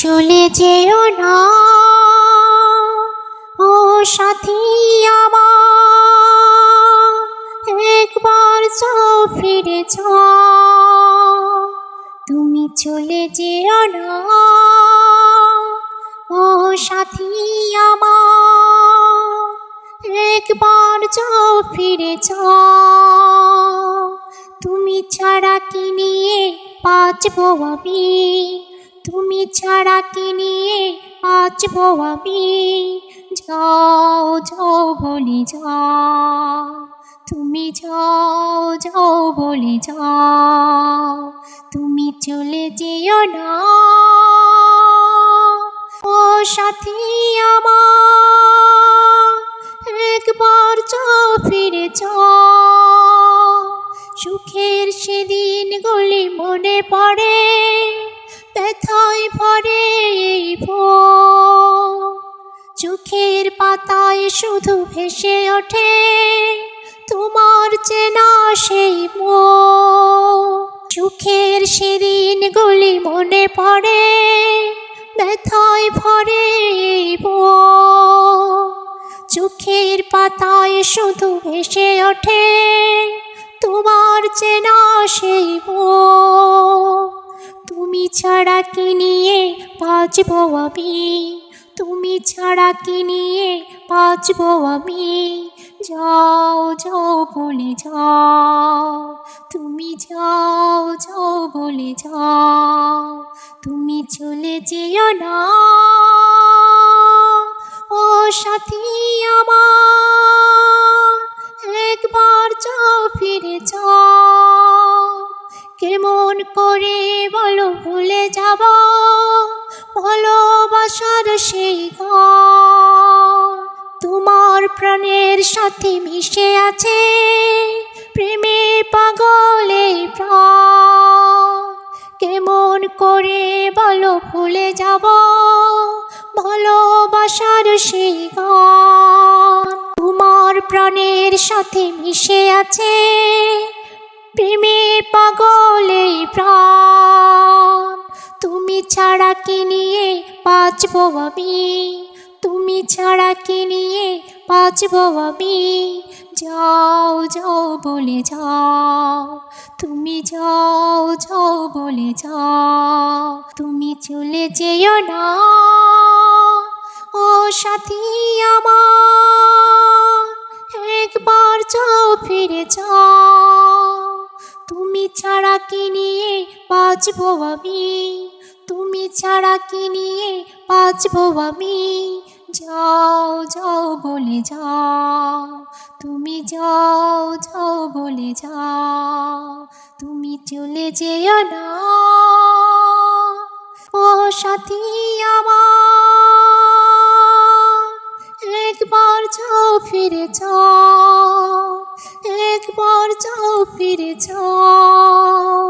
চলে যেও না ও সাথী আমার, একবার যাও ফিরে যাও। তুমি চলে যেও না ও সাথী আমার, একবার যাও ফিরে যাও। তুমি ছাড়া কি নিয়ে বাঁচবো আমি, তুমি ছাড়া কি নিয়ে বাঁচবো আমি। যাও যাও বলে যাও, তুমি যাও যাও বলে যাও। তুমি চলে যেও না ও সাথী আমার, একবার যাও ফিরে যাও। সুখের সেদিন গুলি মনে পড়ে, ব্যথায় ভরে চোখের পাতায় শুধু ভেসে ওঠে তোমার চেনা সেই মুখ। সুখের সেদিন গুলি মনে পড়ে, ব্যথায় ভরে চোখের পাতায় শুধু ভেসে ওঠে তোমার চেনা সেই মুখ। তুমি ছাড়া কি নিয়ে বাঁচবো আমি, তুমি ছাড়া কি নিয়ে বাঁচবো আমি। যাও যাও বলে যাও, তুমি যাও যাও বলে যাও। তুমি চলে যেও না ও সাথী আমার, একবার যাও ফিরে যাও। কেমন করে বলো ভুলে যাব ভালোবাসার সেই ঘর, তোমার প্রাণের সাথে মিশে আছে প্রেমে পাগলে প্রাণ। কেমন করে বলো ভুলে যাব ভালোবাসার সেই ঘর, তোমার প্রাণের সাথে মিশে আছে প্রেমে পাগলে প্রাণ। তুমি ছাড়া কি নিয়ে বাঁচবো আমি, তুমি ছাড়া কি নিয়ে বাঁচবো আমি। যাও যাও বলে যাও, তুমি যাও যাও বলে যাও। তুমি চলে যেও না ও সাথী আমার, একবার যাও ফিরে যাও। তুমি ছাড়া কি নিয়ে বাঁচবো আমি, তুমি ছাড়া কি নিয়ে বাঁচবো আমি। যাও যাও বলে যাও, তুমি যাও যাও বলে যাও। তুমি চলে যেও না ও সাথী আমার, একবার যাও ফিরে যাও, একবার যাও ফিরে যাও।